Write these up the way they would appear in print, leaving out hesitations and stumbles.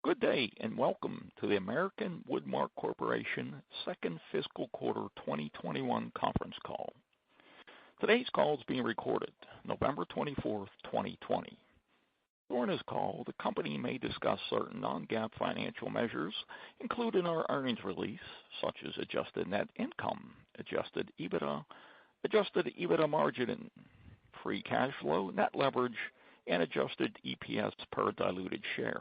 Good day, and welcome to the American Woodmark Corporation second fiscal quarter 2021 conference call. Today's call is being recorded, November 24th, 2020. During this call, the company may discuss certain non-GAAP financial measures included in our earnings release, such as adjusted net income, adjusted EBITDA margin, free cash flow, net leverage, and adjusted EPS per diluted share.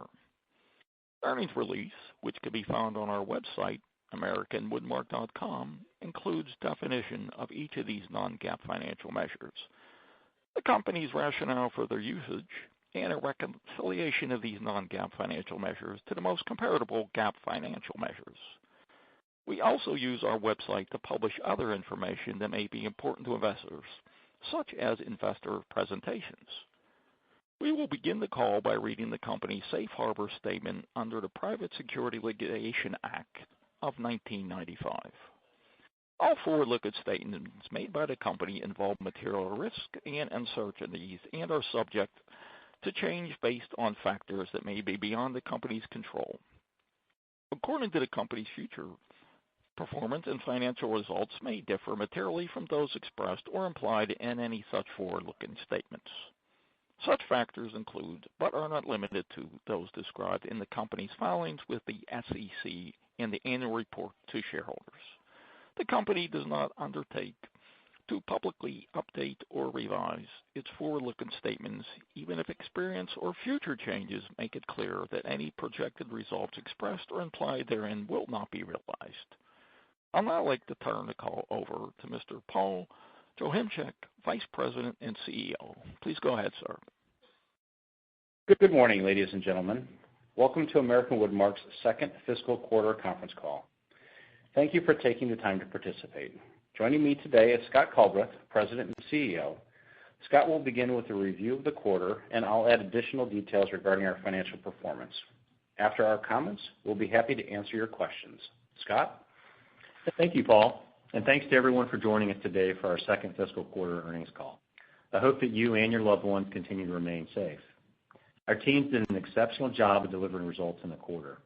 Earnings release, which can be found on our website, americanwoodmark.com, includes definition of each of these non-GAAP financial measures, the company's rationale for their usage, and a reconciliation of these non-GAAP financial measures to the most comparable GAAP financial measures. We also use our website to publish other information that may be important to investors, such as investor presentations. We will begin the call by reading the company's safe harbor statement under the Private Securities Litigation Act of 1995. All forward-looking statements made by the company involve material risk and uncertainties and are subject to change based on factors that may be beyond the company's control. According to the company's future performance and financial results may differ materially from those expressed or implied in any such forward-looking statements. Such factors include, but are not limited to, those described in the company's filings with the SEC and the annual report to shareholders. The company does not undertake to publicly update or revise its forward-looking statements, even if experience or future changes make it clear that any projected results expressed or implied therein will not be realized. I'd now like to turn the call over to Mr. Paul Joachimczyk, Vice President and CEO. Please go ahead, sir. Good morning, ladies and gentlemen. Welcome to American Woodmark's second fiscal quarter conference call. Thank you for taking the time to participate. Joining me today is Scott Culbreth, President and CEO. Scott will begin with a review of the quarter, and I'll add additional details regarding our financial performance. After our comments, we'll be happy to answer your questions. Scott? Thank you, Paul, and thanks to everyone for joining us today for our second fiscal quarter earnings call. I hope that you and your loved ones continue to remain safe. Our teams did an exceptional job of delivering results in the quarter.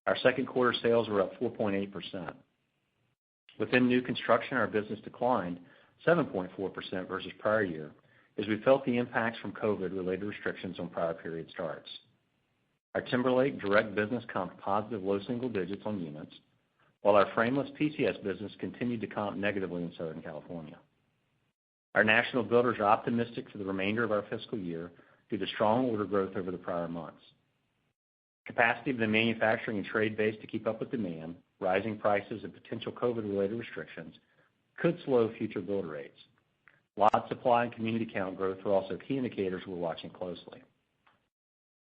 Our second quarter sales were up 4.8%. Within new construction, our business declined 7.4% versus prior year, as we felt the impacts from COVID-related restrictions on prior period starts. Our Timberlake direct business comped positive low single digits on units, while our frameless PCS business continued to comp negatively in Southern California. Our national builders are optimistic for the remainder of our fiscal year due to strong order growth over the prior months. Capacity of the manufacturing and trade base to keep up with demand, rising prices, and potential COVID-related restrictions could slow future build rates. Lot supply and community count growth are also key indicators we're watching closely.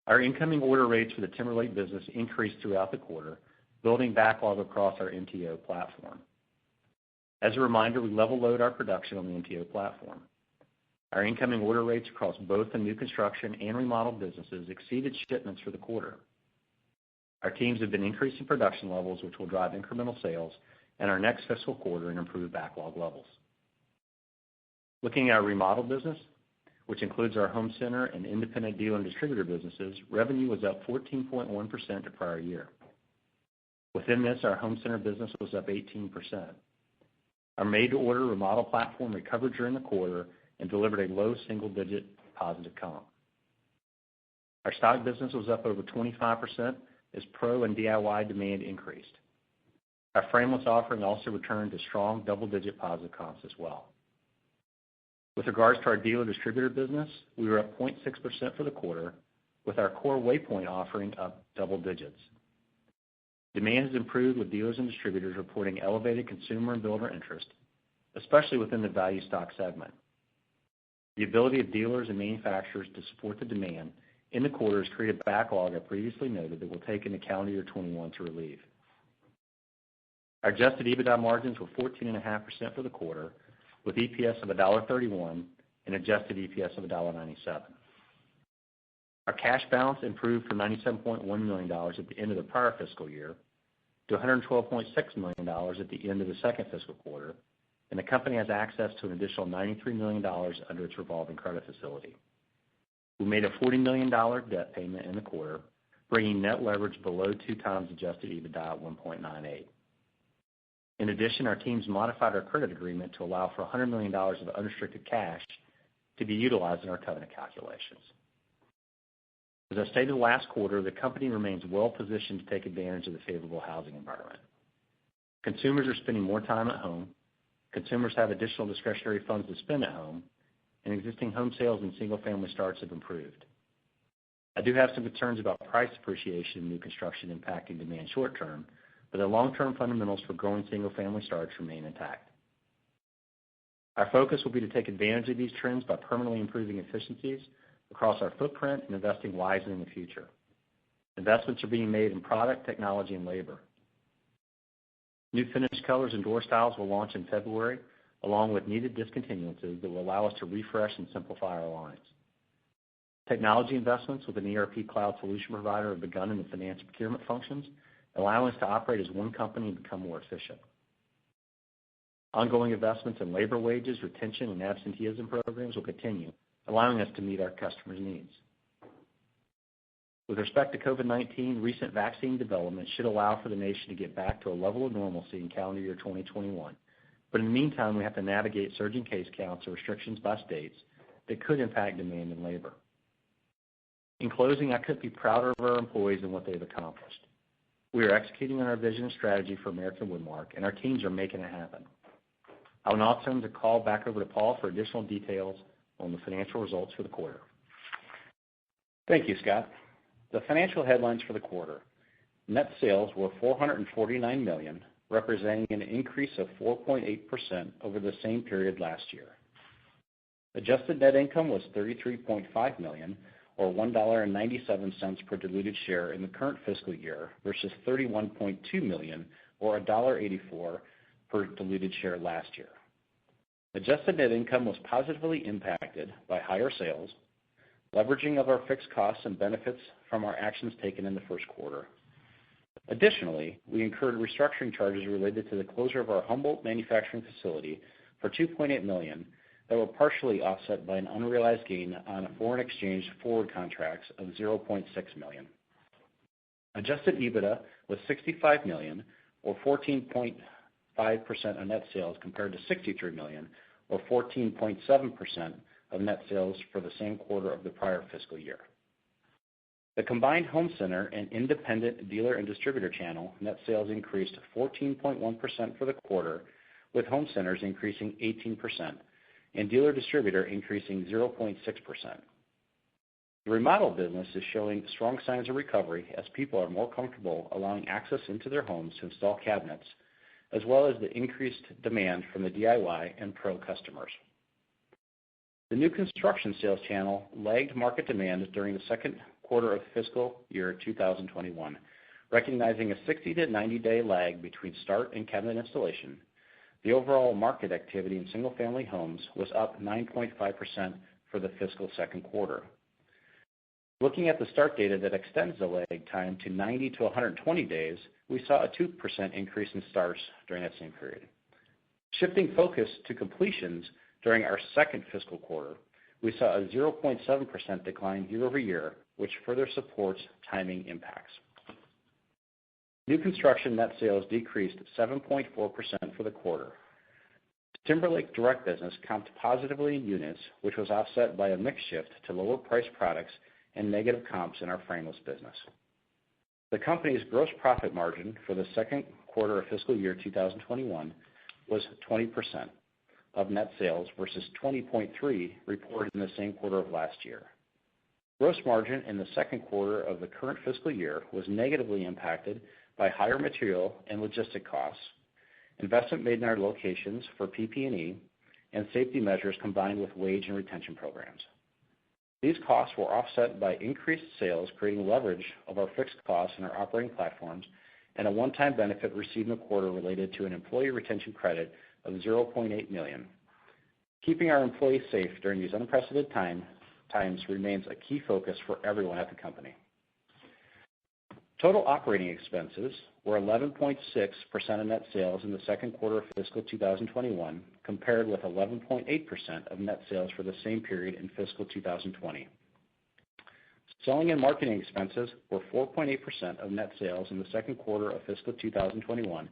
Our incoming order rates for the Timberlake business increased throughout the quarter, building backlog across our MTO platform. As a reminder, we level load our production on the MTO platform. Our incoming order rates across both the new construction and remodel businesses exceeded shipments for the quarter. Our teams have been increasing production levels, which will drive incremental sales in our next fiscal quarter and improve backlog levels. Looking at our remodel business, which includes our home center and independent dealer and distributor businesses, revenue was up 14.1% to prior year. Within this, our home center business was up 18%. Our made-to-order remodel platform recovered during the quarter and delivered a low single-digit positive comp. Our stock business was up over 25% as pro and DIY demand increased. Our frameless offering also returned to strong double-digit positive comps as well. With regards to our dealer distributor business, we were up 0.6% for the quarter, with our core Waypoint offering up double digits. Demand has improved with dealers and distributors reporting elevated consumer and builder interest, especially within the value stock segment. The ability of dealers and manufacturers to support the demand in the quarter has created backlog I previously noted that will take into calendar year 21 to relieve. Our adjusted EBITDA margins were 14.5% for the quarter, with EPS of $1.31 and adjusted EPS of $1.97. Our cash balance improved from $97.1 million at the end of the prior fiscal year to $112.6 million at the end of the second fiscal quarter, and the company has access to an additional $93 million under its revolving credit facility. We made a $40 million debt payment in the quarter, bringing net leverage below 2x adjusted EBITDA at 1.98. In addition, our teams modified our credit agreement to allow for $100 million of unrestricted cash to be utilized in our covenant calculations. As I stated last quarter, the company remains well positioned to take advantage of the favorable housing environment. Consumers are spending more time at home, consumers have additional discretionary funds to spend at home, and existing home sales and single-family starts have improved. I do have some concerns about price appreciation in new construction impacting demand short term, but the long-term fundamentals for growing single-family starts remain intact. Our focus will be to take advantage of these trends by permanently improving efficiencies across our footprint and investing wisely in the future. Investments are being made in product, technology, and labor. New finish colors and door styles will launch in February, along with needed discontinuances that will allow us to refresh and simplify our lines. Technology investments with an ERP cloud solution provider have begun in the finance procurement functions, allowing us to operate as one company and become more efficient. Ongoing investments in labor wages, retention, and absenteeism programs will continue, allowing us to meet our customers' needs. With respect to COVID-19, recent vaccine development should allow for the nation to get back to a level of normalcy in calendar year 2021. But in the meantime, we have to navigate surging case counts or restrictions by states that could impact demand and labor. In closing, I couldn't be prouder of our employees and what they've accomplished. We are executing on our vision and strategy for American Woodmark, and our teams are making it happen. I will now turn the call back over to Paul for additional details on the financial results for the quarter. Thank you, Scott. The financial headlines for the quarter. Net sales were $449 million, representing an increase of 4.8% over the same period last year. Adjusted net income was $33.5 million, or $1.97 per diluted share in the current fiscal year versus $31.2 million, or $1.84 per diluted share last year. Adjusted net income was positively impacted by higher sales, leveraging of our fixed costs and benefits from our actions taken in the first quarter. Additionally, we incurred restructuring charges related to the closure of our Humboldt manufacturing facility for $2.8 million that were partially offset by an unrealized gain on foreign exchange forward contracts of $0.6 million. Adjusted EBITDA was $65 million, or 14.5% of net sales, compared to $63 million, or 14.7% of net sales for the same quarter of the prior fiscal year. The combined home center and independent dealer and distributor channel net sales increased 14.1% for the quarter, with home centers increasing 18% and dealer distributor increasing 0.6%. The remodel business is showing strong signs of recovery as people are more comfortable allowing access into their homes to install cabinets, as well as the increased demand from the DIY and pro customers. The new construction sales channel lagged market demand during the second quarter of fiscal year 2021, recognizing a 60 to 90-day lag between start and cabinet installation. The overall market activity in single-family homes was up 9.5% for the fiscal second quarter. Looking at the start data that extends the lag time to 90 to 120 days, we saw a 2% increase in starts during that same period. Shifting focus to completions during our second fiscal quarter, we saw a 0.7% decline year over year, which further supports timing impacts. New construction net sales decreased 7.4% for the quarter. Timberlake direct business comped positively in units, which was offset by a mix shift to lower priced products and negative comps in our frameless business. The company's gross profit margin for the second quarter of fiscal year 2021 was 20% of net sales versus 20.3% reported in the same quarter of last year. Gross margin in the second quarter of the current fiscal year was negatively impacted by higher material and logistic costs, investment made in our locations for PP&E, and safety measures combined with wage and retention programs. These costs were offset by increased sales, creating leverage of our fixed costs in our operating platforms, and a one-time benefit received in the quarter related to an employee retention credit of $0.8 million. Keeping our employees safe during these unprecedented times remains a key focus for everyone at the company. Total operating expenses were 11.6% of net sales in the second quarter of fiscal 2021, compared with 11.8% of net sales for the same period in fiscal 2020. Selling and marketing expenses were 4.8% of net sales in the second quarter of fiscal 2021,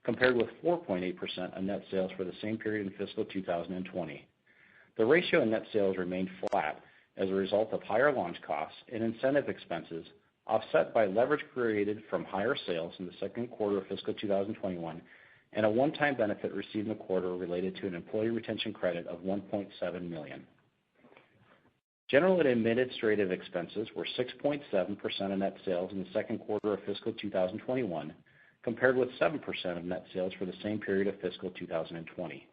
compared with 4.8% of net sales for the same period in fiscal 2020. The ratio in net sales remained flat as a result of higher launch costs and incentive expenses, offset by leverage created from higher sales in the second quarter of fiscal 2021 and a one-time benefit received in the quarter related to an employee retention credit of $1.7 million. General and administrative expenses were 6.7% of net sales in the second quarter of fiscal 2021, compared with 7% of net sales for the same period of fiscal 2020.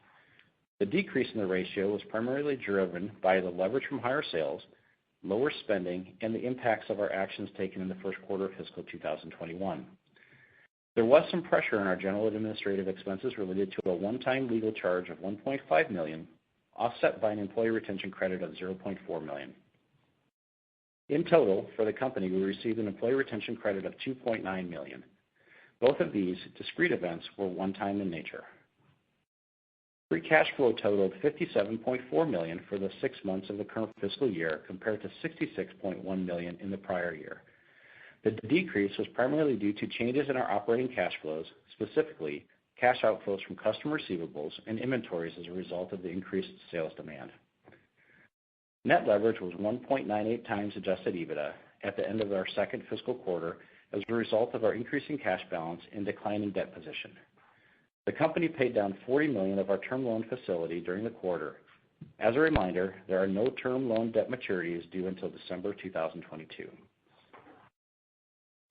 The decrease in the ratio was primarily driven by the leverage from higher sales, lower spending, and the impacts of our actions taken in the first quarter of fiscal 2021. There was some pressure on our general and administrative expenses related to a one-time legal charge of $1.5 million, offset by an employee retention credit of $0.4 million. In total, for the company, we received an employee retention credit of $2.9 million. Both of these discrete events were one-time in nature. Free cash flow totaled $57.4 million for the 6 months of the current fiscal year, compared to $66.1 million in the prior year. The decrease was primarily due to changes in our operating cash flows, specifically cash outflows from customer receivables and inventories as a result of the increased sales demand. Net leverage was 1.98 times adjusted EBITDA at the end of our second fiscal quarter as a result of our increasing cash balance and declining debt position. The company paid down $40 million of our term loan facility during the quarter. As a reminder, there are no term loan debt maturities due until December 2022.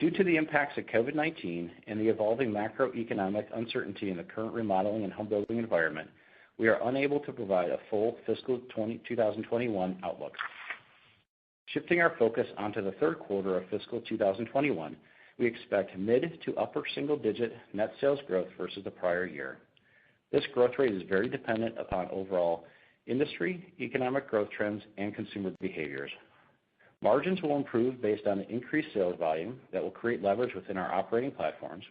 Due to the impacts of COVID-19 and the evolving macroeconomic uncertainty in the current remodeling and home building environment, we are unable to provide a full fiscal 2021 outlook. Shifting our focus onto the third quarter of fiscal 2021, we expect mid to upper single-digit net sales growth versus the prior year. This growth rate is very dependent upon overall industry, economic growth trends, and consumer behaviors. Margins will improve based on the increased sales volume that will create leverage within our operating platforms.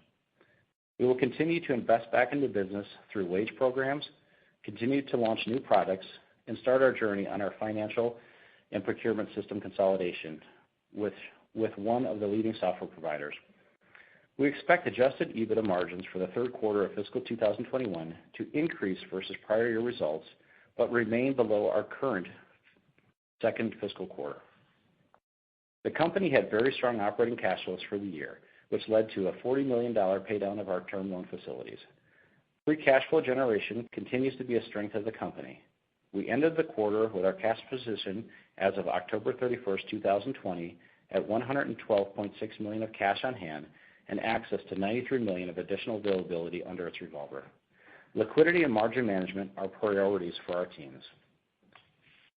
We will continue to invest back into business through wage programs, continue to launch new products, and start our journey on our financial and procurement system consolidation with one of the leading software providers. We expect adjusted EBITDA margins for the third quarter of fiscal 2021 to increase versus prior year results, but remain below our current second fiscal quarter. The company had very strong operating cash flows for the year, which led to a $40 million paydown of our term loan facilities. Free cash flow generation continues to be a strength of the company. We ended the quarter with our cash position as of October 31st, 2020, at $112.6 million of cash on hand and access to $93 million of additional availability under its revolver. Liquidity and margin management are priorities for our teams.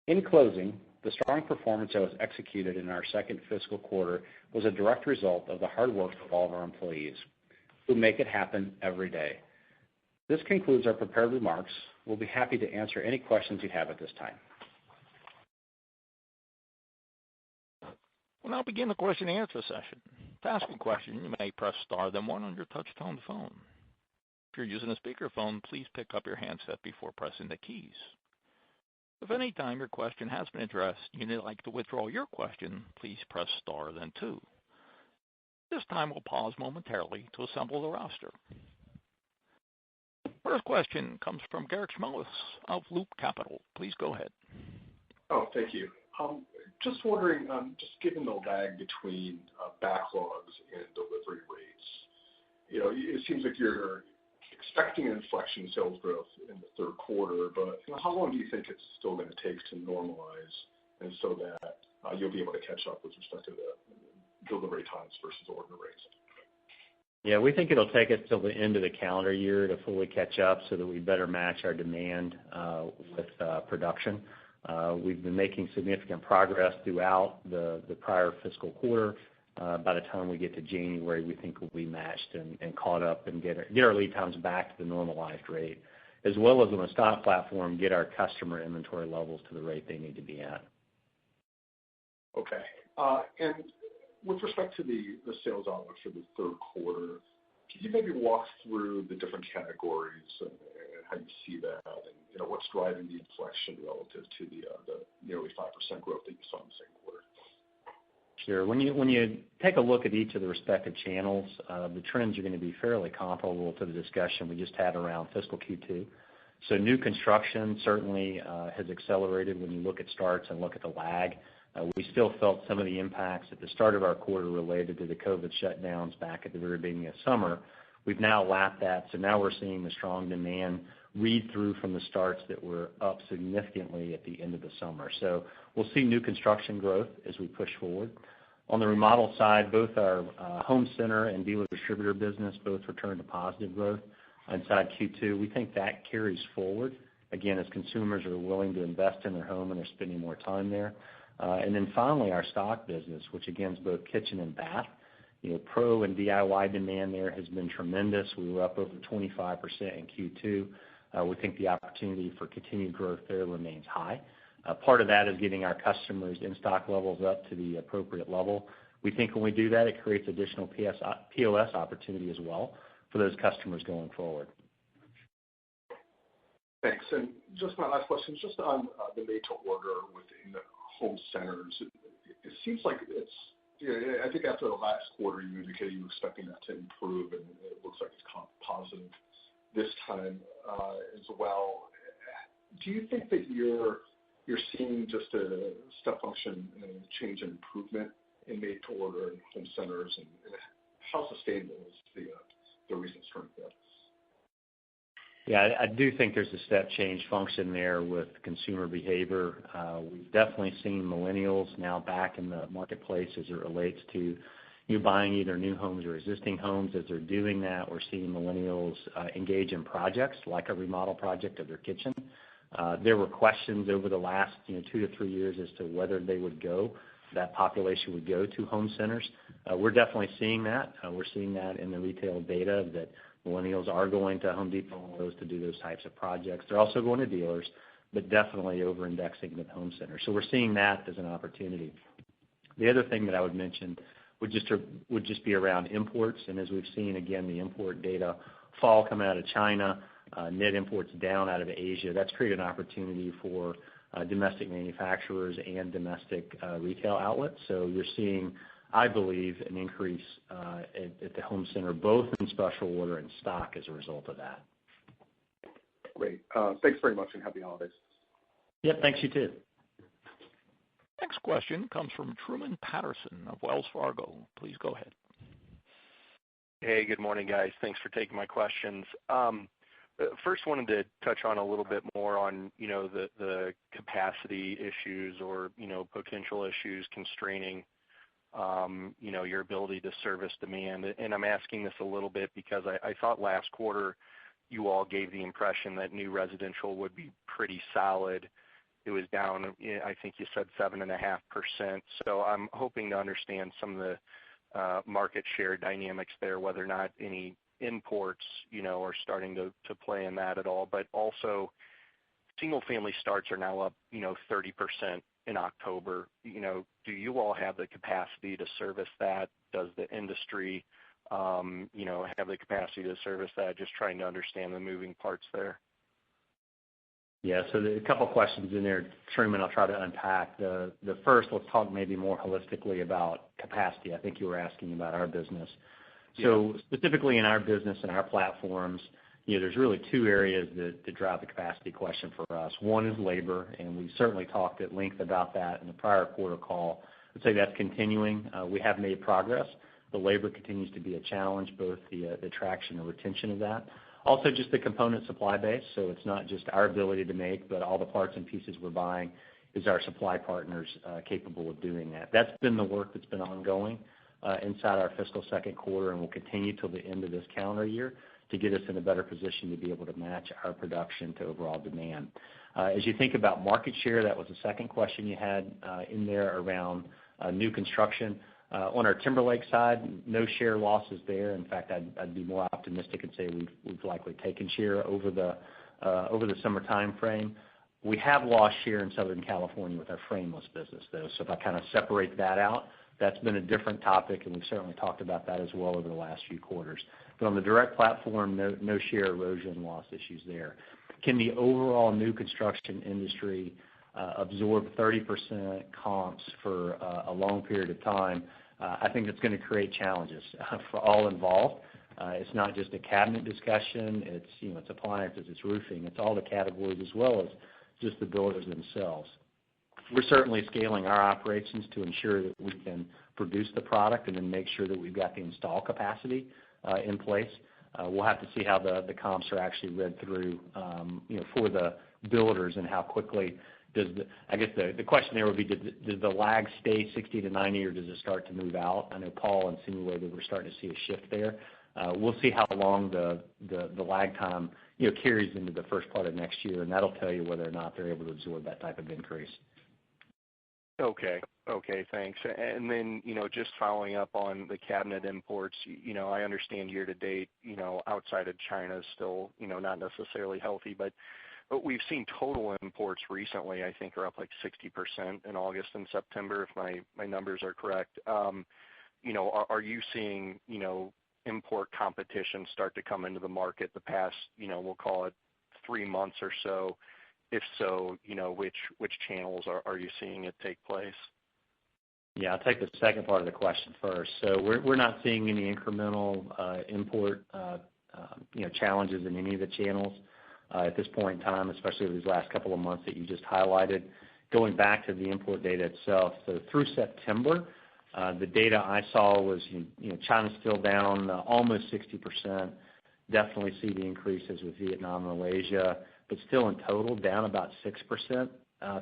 In closing, the strong performance that was executed in our second fiscal quarter was a direct result of the hard work of all of our employees who make it happen every day. This concludes our prepared remarks. We'll be happy to answer any questions you have at this time. We'll now begin the question and answer session. To ask a question, you may press star then one on your touch-tone phone. If you're using a speakerphone, please pick up your handset before pressing the keys. If any time your question has been addressed and you'd like to withdraw your question, please press star then two. This time we'll pause momentarily to assemble the roster. First question comes from Garik Shmois of Loop Capital. Please go ahead. Oh, thank you. Just wondering, just given the lag between backlogs and delivery rates, it seems like you're expecting an inflection in sales growth in the third quarter, but how long do you think it's still going to take to normalize and so that you'll be able to catch up with respect to the delivery times versus order rates? Yeah, we think it'll take us till the end of the calendar year to fully catch up so that we better match our demand with production. We've been making significant progress throughout the prior fiscal quarter. By the time we get to January, we think we'll be matched and caught up and get our lead times back to the normalized rate, as well as on the stock platform, get our customer inventory levels to the rate they need to be at. Okay. And with respect to the sales outlook for the third quarter, can you maybe walk through the different categories and how you see that, and what's driving the inflection relative to the nearly 5% growth that you saw in the second quarter? Sure. When you take a look at each of the respective channels, the trends are going to be fairly comparable to the discussion we just had around fiscal Q2. So new construction certainly has accelerated when you look at starts and look at the lag. We still felt some of the impacts at the start of our quarter related to the COVID shutdowns back at the very beginning of summer. We've now lapped that, so now we're seeing the strong demand read through from the starts that were up significantly at the end of the summer. So we'll see new construction growth as we push forward. On the remodel side, both our home center and dealer distributor business both returned to positive growth inside Q2. We think that carries forward, again, as consumers are willing to invest in their home and they're spending more time there. And then finally, our stock business, which again is both kitchen and bath. Pro and DIY demand there has been tremendous. We were up over 25% in Q2. We think the opportunity for continued growth there remains high. Part of that is getting our customers in stock levels up to the appropriate level. We think when we do that, it creates additional POS opportunity as well for those customers going forward. Thanks. And just my last question, just on the made-to-order within the home centers. It seems like it's, I think after the last quarter, you indicated you were expecting that to improve, and it looks like it's positive this time as well. Do you think that you're seeing just a step function change and improvement in made-to-order and home centers, and how sustainable is the recent strength there? Yeah, I do think there's a step change function there with consumer behavior. We've definitely seen millennials now back in the marketplace as it relates to buying either new homes or existing homes. As they're doing that, we're seeing millennials engage in projects like a remodel project of their kitchen. There were questions over the last 2 to 3 years as to whether that population would go to home centers. We're definitely seeing that. We're seeing that in the retail data that millennials are going to Home Depot and Lowe's to do those types of projects. They're also going to dealers, but definitely over-indexing with home centers. So we're seeing that as an opportunity. The other thing that I would mention would just be around imports. And as we've seen, again, the import data fall come out of China, net imports down out of Asia. That's created an opportunity for domestic manufacturers and domestic retail outlets. So you're seeing, I believe, an increase at the home center, both in special order and stock as a result of that. Great. Thanks very much, and happy holidays. Yep, thanks, you too. Next question comes from Truman Patterson of Wells Fargo. Please go ahead. Hey, good morning, guys. Thanks for taking my questions. First, wanted to touch on a little bit more on, the capacity issues or, potential issues constraining your ability to service demand. And I'm asking this a little bit because I thought last quarter you all gave the impression that new residential would be pretty solid. It was down, I think you said 7.5%. So I'm hoping to understand some of the market share dynamics there, whether or not any imports, are starting to play in that at all. But also, single-family starts are now up, 30% in October. Do you all have the capacity to service that? Does the industry, have the capacity to service that? Just trying to understand the moving parts there. Yeah, so a couple questions in there, Truman, I'll try to unpack. The first, let's talk maybe more holistically about capacity. I think you were asking about our business. So specifically in our business and our platforms, there's really two areas that drive the capacity question for us. One is labor, and we certainly talked at length about that in the prior quarter call. I'd say that's continuing. We have made progress. The labor continues to be a challenge, both the attraction and retention of that. Also just the component supply base, so it's not just our ability to make, but all the parts and pieces we're buying is our supply partners capable of doing that. That's been the work that's been ongoing inside our fiscal second quarter and will continue till the end of this calendar year to get us in a better position to be able to match our production to overall demand. As you think about market share, that was the second question you had in there around new construction. On our Timberlake side, no share losses there. In fact, I'd be more optimistic and say we've likely taken share over the summer time frame. We have lost share in Southern California with our frameless business, though. So if I kind of separate that out, that's been a different topic, and we've certainly talked about that as well over the last few quarters. But on the direct platform, no share erosion loss issues there. Can the overall new construction industry absorb 30% comps for a long period of time, I think it's going to create challenges for all involved. It's not just a cabinet discussion. It's appliances, it's roofing, it's all the categories as well as just the builders themselves. We're certainly scaling our operations to ensure that we can produce the product and then make sure that we've got the install capacity in place. We'll have to see how the comps are actually read through, for the builders and how quickly I guess the question there would be, does the lag stay 60 to 90 or does it start to move out? I know Paul insinuated we're starting to see a shift there. We'll see how long the lag time carries into the first part of next year, and that'll tell you whether or not they're able to absorb that type of increase. Okay, thanks. And then, just following up on the cabinet imports, I understand year to date, outside of China is still, not necessarily healthy, but we've seen total imports recently, I think, are up like 60% in August and September, if my numbers are correct. Are you seeing, import competition start to come into the market the past, we'll call it 3 months or so? If so, which channels are you seeing it take place? Yeah, I'll take the second part of the question first. So we're not seeing any incremental import challenges in any of the channels at this point in time, especially over these last couple of months that you just highlighted. Going back to the import data itself, so through September, the data I saw was China's still down almost 60%. Definitely see the increases with Vietnam and Malaysia, but still in total down about 6%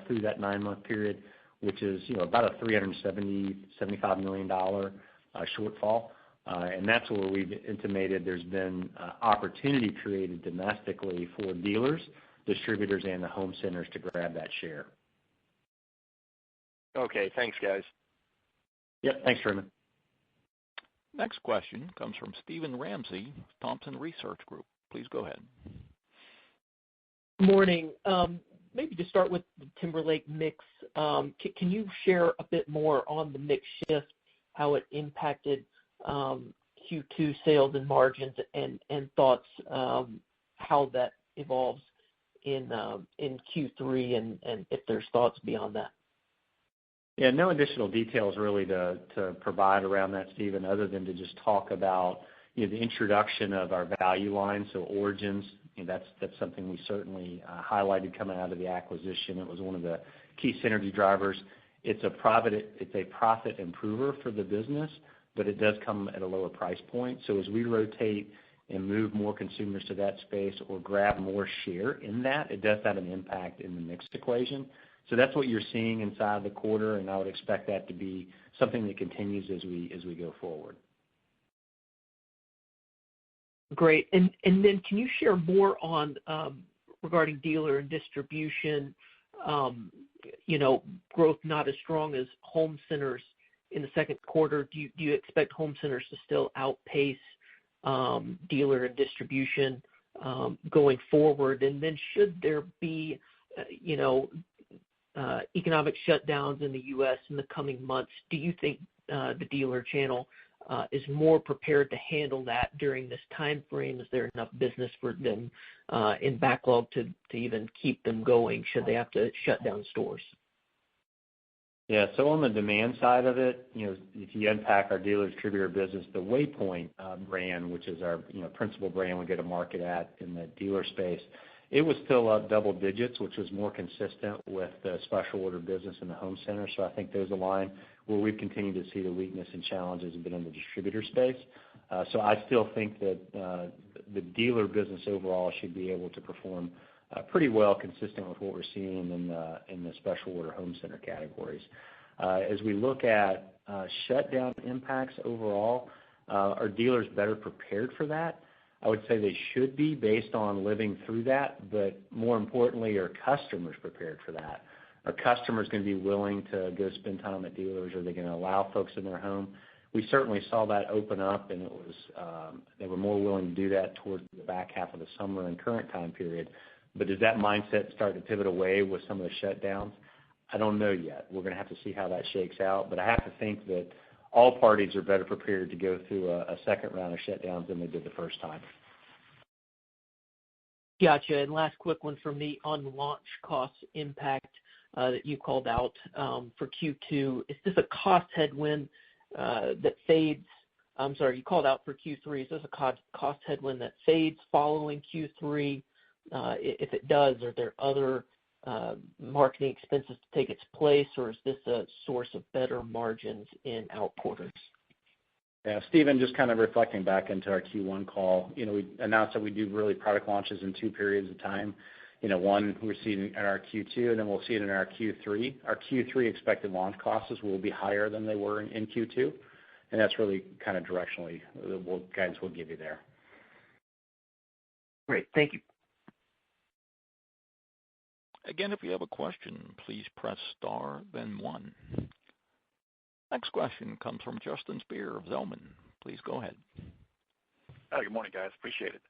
through that 9-month period, which is about a $375 million shortfall. And that's where we've intimated there's been opportunity created domestically for dealers, distributors, and the home centers to grab that share. Okay, thanks, guys. Yep, thanks, Truman. Next question comes from Steven Ramsey, Thompson Research Group. Please go ahead. Morning. Maybe to start with the Timberlake mix, can you share a bit more on the mix shift, how it impacted Q2 sales and margins, and thoughts how that evolves in Q3, and if there's thoughts beyond that? Yeah, no additional details really to provide around that, Stephen, other than to just talk about the introduction of our value line, so Origins. That's something we certainly highlighted coming out of the acquisition. It was one of the key synergy drivers. It's a profit improver for the business, but it does come at a lower price point. So as we rotate and move more consumers to that space or grab more share in that, it does have an impact in the mixed equation. So that's what you're seeing inside the quarter, and I would expect that to be something that continues as we go forward. Great. And then can you share more on regarding dealer and distribution, growth not as strong as home centers in the second quarter? Do you expect home centers to still outpace dealer and distribution going forward? And then should there be, economic shutdowns in the U.S. in the coming months, do you think the dealer channel is more prepared to handle that during this time frame? Is there enough business for them in backlog to even keep them going should they have to shut down stores? Yeah, so on the demand side of it, if you unpack our dealer distributor business, the Waypoint brand, which is our principal brand we go to market at in the dealer space, it was still up double digits, which was more consistent with the special order business in the home center. So I think those align. Where we've continued to see the weakness and challenges have been in the distributor space. So I still think that the dealer business overall should be able to perform pretty well, consistent with what we're seeing in the special order home center categories. As we look at shutdown impacts overall, are dealers better prepared for that? I would say they should be based on living through that, but more importantly, are customers prepared for that? Are customers going to be willing to go spend time at dealers? Are they going to allow folks in their home? We certainly saw that open up, and it was they were more willing to do that towards the back half of the summer and current time period. But does that mindset start to pivot away with some of the shutdowns? I don't know yet. We're going to have to see how that shakes out. But I have to think that all parties are better prepared to go through a second round of shutdowns than they did the first time. Gotcha. And last quick one from me on launch costs impact. that you called out for Q2. Is this a cost headwind that fades? I'm sorry, you called out for Q3. Is this a cost headwind that fades following Q3? If it does, are there other marketing expenses to take its place, or is this a source of better margins in out quarters? Yeah, Stephen, just kind of reflecting back into our Q1 call, we announced that we do really product launches in 2 periods of time. One we're seeing in our Q2, and then we'll see it in our Q3. Our Q3 expected launch costs will be higher than they were in Q2, and that's really kind of directionally the guidance we'll give you there. Great, thank you. Again, if you have a question, please press star, then 1. Next question comes from Justin Speer of Zelman. Please go ahead. Hi, good morning, guys. Appreciate it.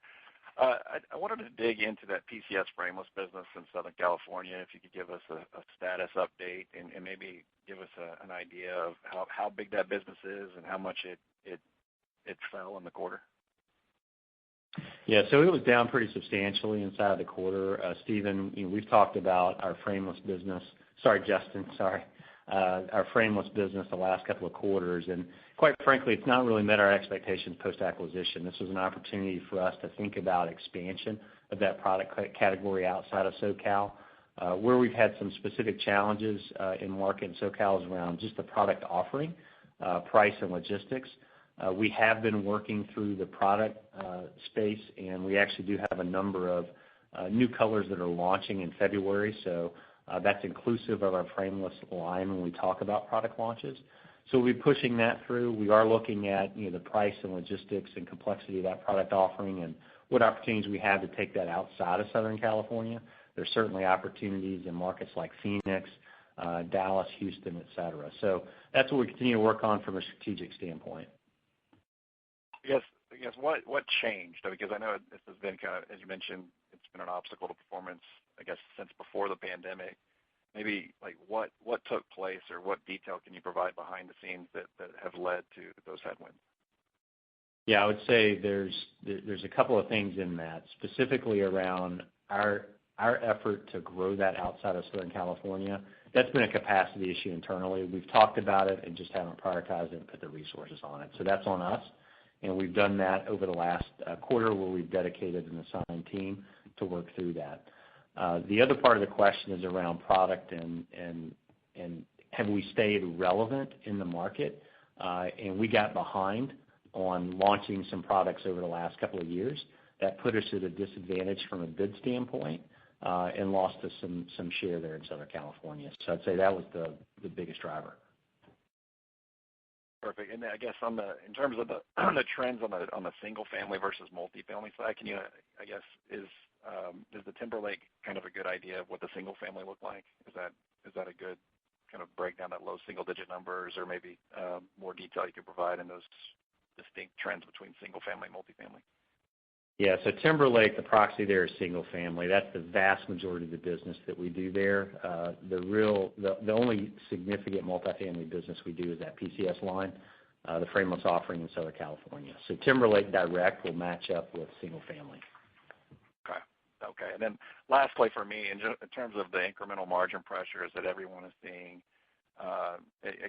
I wanted to dig into that PCS frameless business in Southern California. If you could give us a status update and maybe give us an idea of how big that business is and how much it fell in the quarter. Yeah, so it was down pretty substantially inside of the quarter. Stephen, we've talked about our frameless business. Sorry, Justin, sorry. Our frameless business the last couple of quarters, and quite frankly, it's not really met our expectations post-acquisition. This was an opportunity for us to think about expansion of that product category outside of SoCal. Where we've had some specific challenges in market in SoCal is around just the product offering, price and logistics. We have been working through the product space, and we actually do have a number of new colors that are launching in February, so that's inclusive of our frameless line when we talk about product launches. So we'll be pushing that through. We are looking at the price and logistics and complexity of that product offering and what opportunities we have to take that outside of Southern California. There's certainly opportunities in markets like Phoenix, Dallas, Houston, et cetera. So that's what we continue to work on from a strategic standpoint. I guess what changed? Because I know this has been kind of, as you mentioned, it's been an obstacle to performance, I guess, since before the pandemic. Maybe like what took place, or what detail can you provide behind the scenes that have led to those headwinds? Yeah, I would say there's a couple of things in that, specifically around our effort to grow that outside of Southern California. That's been a capacity issue internally. We've talked about it and just haven't prioritized it and put the resources on it. So that's on us. And we've done that over the last quarter, where we've dedicated an assigned team to work through that. The other part of the question is around product and have we stayed relevant in the market? And we got behind on launching some products over the last couple of years. That put us at a disadvantage from a bid standpoint and lost us some share there in Southern California. So I'd say that was the biggest driver. Perfect. And I guess in terms of the trends on the single family versus multifamily side, can you, I guess, is the Timberlake kind of a good idea of what the single family look like? Is that a good kind of breakdown, that low single digit numbers, or maybe more detail you could provide in those distinct trends between single family and multifamily? Yeah, so Timberlake, the proxy there is single family. That's the vast majority of the business that we do there. The only significant multifamily business we do is that PCS line, the frameless offering in Southern California. So Timberlake Direct will match up with single family. Okay. And then lastly for me, in terms of the incremental margin pressures that everyone is seeing, I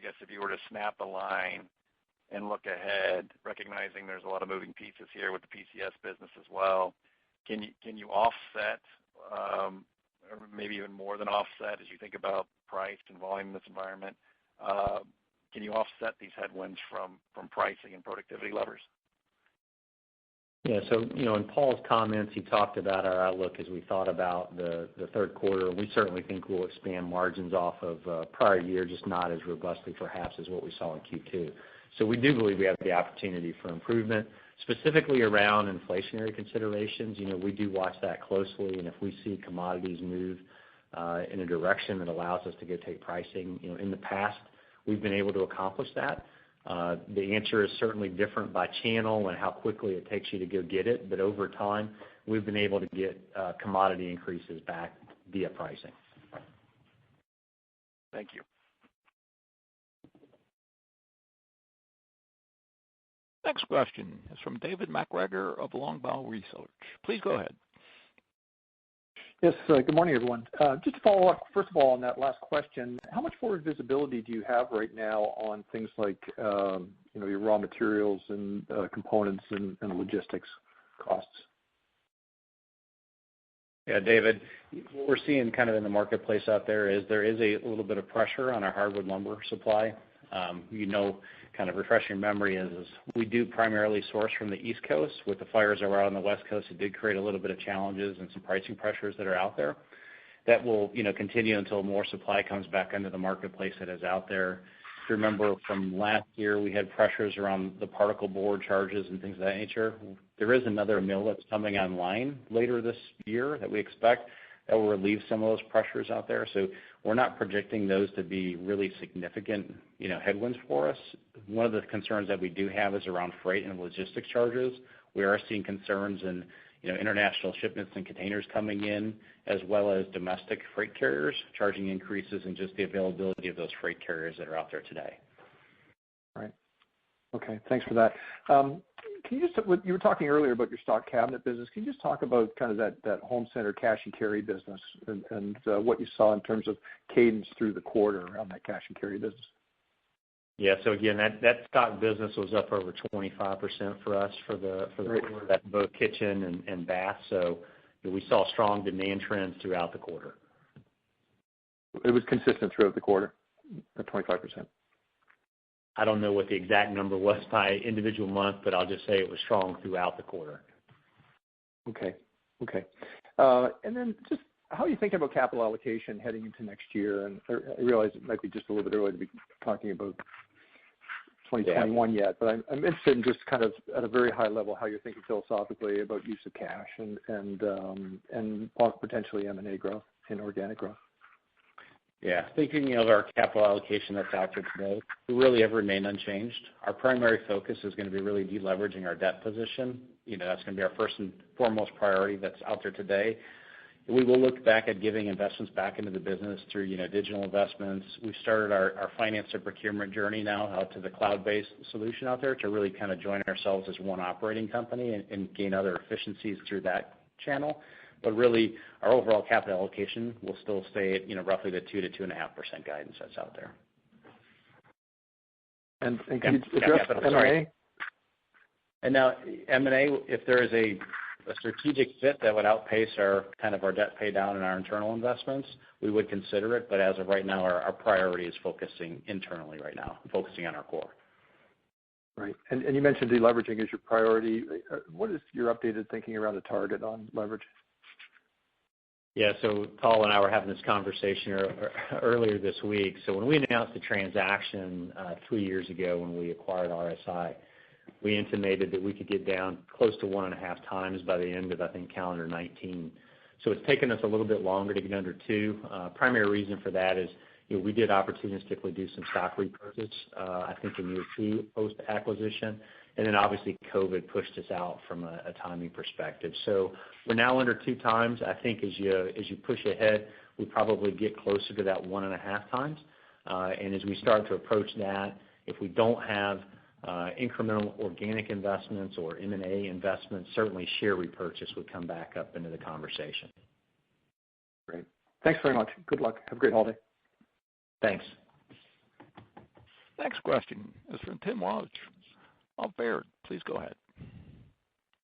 guess if you were to snap the line and look ahead, recognizing there's a lot of moving pieces here with the PCS business as well, can you offset, or maybe even more than offset, as you think about price and volume in this environment, can you offset these headwinds from pricing and productivity levers? Yeah, so in Paul's comments, he talked about our outlook as we thought about the third quarter. We certainly think we'll expand margins off of prior year, just not as robustly perhaps as what we saw in Q2. So we do believe we have the opportunity for improvement, specifically around inflationary considerations. We do watch that closely, and if we see commodities move in a direction that allows us to go take pricing, in the past we've been able to accomplish that. The answer is certainly different by channel and how quickly it takes you to go get it, but over time we've been able to get commodity increases back via pricing. Thank you. Next question is from David MacGregor of Longbow Research. Please go ahead. Yes, good morning, everyone. Just to follow up, first of all, on that last question, how much forward visibility do you have right now on things like your raw materials and components and logistics costs? Yeah, David, what we're seeing kind of in the marketplace out there is a little bit of pressure on our hardwood lumber supply. Kind of refreshing memory is we do primarily source from the East Coast. With the fires that were out on the West Coast, it did create a little bit of challenges and some pricing pressures that are out there. That will, continue until more supply comes back into the marketplace that is out there. If you remember from last year, we had pressures around the particle board charges and things of that nature. There is another mill that's coming online later this year that we expect that will relieve some of those pressures out there. So we're not projecting those to be really significant, headwinds for us. One of the concerns that we do have is around freight and logistics charges. We are seeing concerns in, international shipments and containers coming in, as well as domestic freight carriers charging increases in just the availability of those freight carriers that are out there today. Right. Okay, thanks for that. Can you you were talking earlier about your stock cabinet business. Can you just talk about kind of that home center cash and carry business and what you saw in terms of cadence through the quarter around that cash and carry business? Yeah, so again, that stock business was up over 25% for us for the quarter. That's both kitchen and bath. So we saw strong demand trends throughout the quarter. It was consistent throughout the quarter, at 25%. I don't know what the exact number was by individual month, but I'll just say it was strong throughout the quarter. Okay. And then just how are you thinking about capital allocation heading into next year? And I realize it might be just a little bit early to be talking about 2021 yet, but I'm interested in just kind of at a very high level how you're thinking philosophically about use of cash and potentially M&A growth and organic growth. Yeah, thinking of our capital allocation that's out there today, we really have remained unchanged. Our primary focus is going to be really deleveraging our debt position. That's going to be our first and foremost priority that's out there today. We will look back at giving investments back into the business through, digital investments. We've started our finance and procurement journey now out to the cloud-based solution out there to really kind of join ourselves as one operating company and gain other efficiencies through that channel. But really, our overall capital allocation will still stay at, roughly the 2 to 2.5% guidance that's out there. And can you address M&A? And now M&A, if there is a strategic fit that would outpace our debt pay down and our internal investments, we would consider it. But as of right now, our priority is focusing internally right now, focusing on our core. Right. And you mentioned deleveraging as your priority. What is your updated thinking around a target on leverage? Yeah, so Paul and I were having this conversation earlier this week. So when we announced the transaction 3 years ago when we acquired RSI, we intimated that we could get down close to 1.5 times by the end of, I think, calendar 19. So it's taken us a little bit longer to get under 2. Primary reason for that is we did opportunistically do some stock repurchase, I think in year 2 post-acquisition. And then obviously COVID pushed us out from a timing perspective. So we're now under 2 times. I think as you push ahead, we probably get closer to that 1.5 times. And as we start to approach that, if we don't have incremental organic investments or M&A investments, certainly share repurchase would come back up into the conversation. Great. Thanks very much. Good luck. Have a great holiday. Thanks. Next question is from Tim Wojs of Baird. Please go ahead.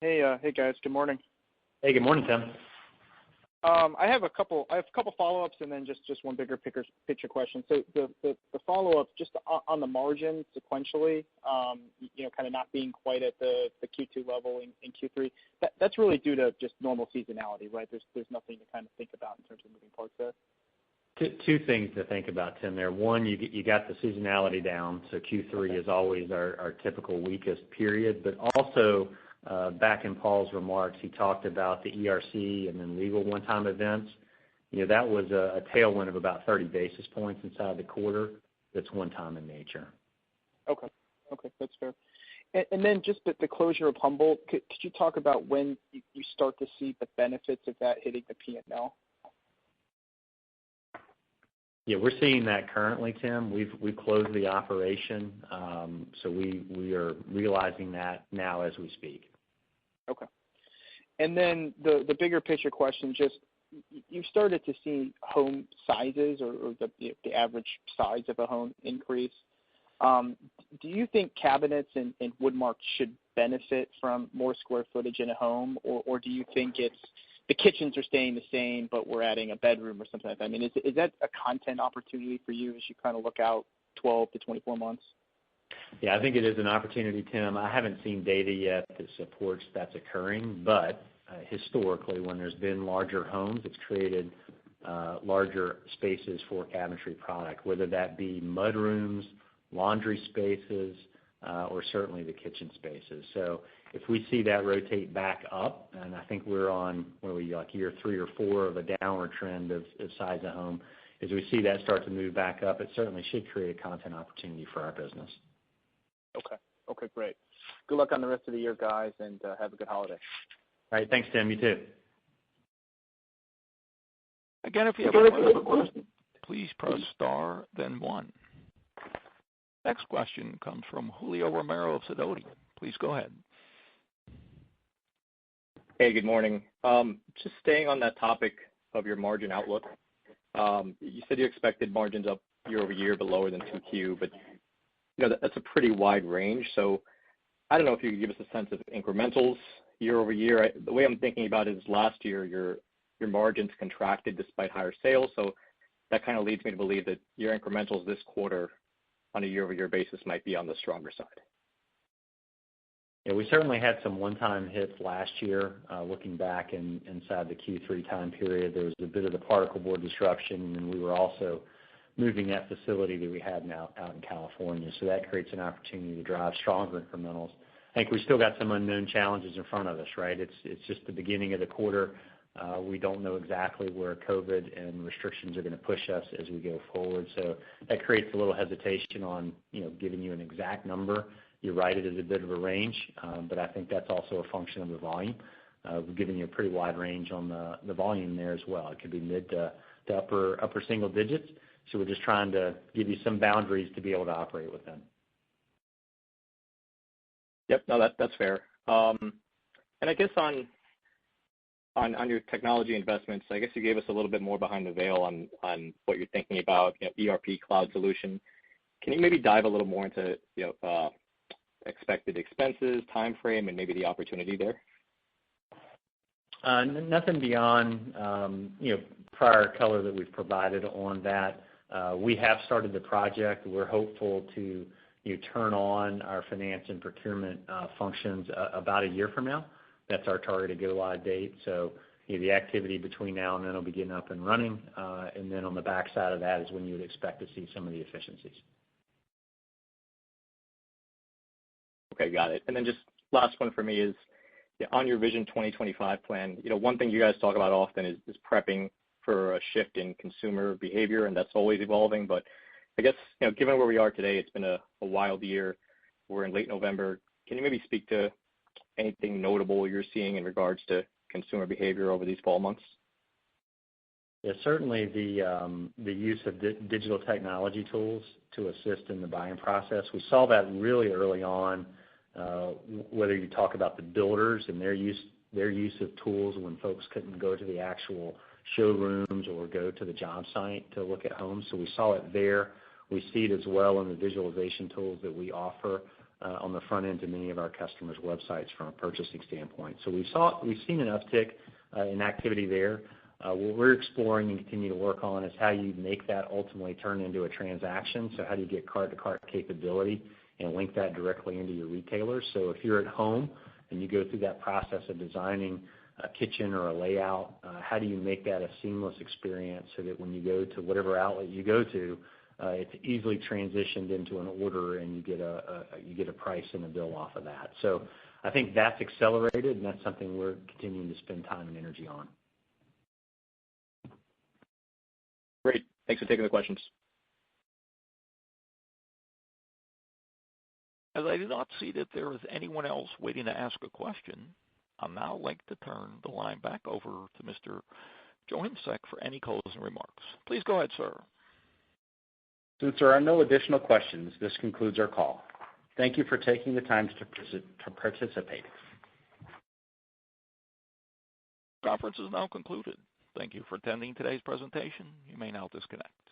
Hey guys. Good morning. Hey, good morning, Tim. I have a couple follow-ups and then just one bigger picture question. So the follow-up just on the margin sequentially, kind of not being quite at the Q2 level in Q3. That's really due to just normal seasonality, right? There's nothing to kind of think about in terms of moving parts there. Two things to think about, Tim, there. One, you got the seasonality down, so Q3 is always our typical weakest period. But also, back in Paul's remarks, he talked about the ERC and then legal one-time events. That was a tailwind of about 30 basis points inside the quarter that's one-time in nature. Okay, that's fair. And then just the closure of Humboldt, could you talk about when you start to see the benefits of that hitting the P&L? Yeah, we're seeing that currently, Tim. We've closed the operation, so we are realizing that now as we speak. Okay. And then the bigger picture question, just you've started to see home sizes or the average size of a home increase. Do you think cabinets and Woodmark should benefit from more square footage in a home, or do you think it's the kitchens are staying the same, but we're adding a bedroom or something like that? I mean, is that a content opportunity for you as you kind of look out 12 to 24 months? Yeah, I think it is an opportunity, Tim. I haven't seen data yet that supports that's occurring, but historically, when there's been larger homes, it's created larger spaces for cabinetry product, whether that be mudrooms, laundry spaces, or certainly the kitchen spaces. So if we see that rotate back up, and I think we're on, like year 3 or 4 of a downward trend of size of home, as we see that start to move back up, it certainly should create a content opportunity for our business. Okay, great. Good luck on the rest of the year, guys, and have a good holiday. All right, thanks, Tim. You too. Again, if you have a question, please press star, then 1. Next question comes from Julio Romero of Sidoti. Please go ahead. Hey, good morning. Just staying on that topic of your margin outlook, you said you expected margins up year over year, but lower than 2Q, but that's a pretty wide range. So I don't know if you could give us a sense of incrementals year over year. The way I'm thinking about it is last year your margins contracted despite higher sales, so that kind of leads me to believe that your incrementals this quarter on a year over year basis might be on the stronger side. Yeah, we certainly had some one-time hits last year. Looking back inside the Q3 time period, there was a bit of the particle board disruption, and we were also moving that facility that we had now out in California. So that creates an opportunity to drive stronger incrementals. I think we still got some unknown challenges in front of us, right? It's just the beginning of the quarter. We don't know exactly where COVID and restrictions are going to push us as we go forward. So that creates a little hesitation on, giving you an exact number. You're right, it is a bit of a range, but I think that's also a function of the volume. We're giving you a pretty wide range on the volume there as well. It could be mid to upper single digits. So we're just trying to give you some boundaries to be able to operate with them. Yep, no, that's fair. And I guess on your technology investments, I guess you gave us a little bit more behind the veil on what you're thinking about, ERP cloud solution. Can you maybe dive a little more into expected expenses, time frame, and maybe the opportunity there? Nothing beyond prior color that we've provided on that. We have started the project. We're hopeful to turn on our finance and procurement functions about a year from now. That's our targeted go-live date. So the activity between now and then will be getting up and running, and then on the backside of that is when you would expect to see some of the efficiencies. Okay, got it. And then just last one for me is on your Vision 2025 plan, one thing you guys talk about often is prepping for a shift in consumer behavior, and that's always evolving. But I guess, given where we are today, it's been a wild year. We're in late November. Can you maybe speak to anything notable you're seeing in regards to consumer behavior over these fall months? Yeah, certainly the use of digital technology tools to assist in the buying process. We saw that really early on, whether you talk about the builders and their use of tools when folks couldn't go to the actual showrooms or go to the job site to look at homes. So we saw it there. We see it as well in the visualization tools that we offer on the front end to many of our customers' websites from a purchasing standpoint. So we've seen an uptick in activity there. What we're exploring and continue to work on is how you make that ultimately turn into a transaction. So how do you get cart-to-cart capability and link that directly into your retailers? So if you're at home and you go through that process of designing a kitchen or a layout, how do you make that a seamless experience so that when you go to whatever outlet you go to, it's easily transitioned into an order and you get a price and a bill off of that. So I think that's accelerated, and that's something we're continuing to spend time and energy on. Great. Thanks for taking the questions. As I do not see that there is anyone else waiting to ask a question, I'll now like to turn the line back over to Mr. Joachimczyk for any closing remarks. Please go ahead, sir. Since there are no additional questions, this concludes our call. Thank you for taking the time to participate. Conference is now concluded. Thank you for attending today's presentation. You may now disconnect.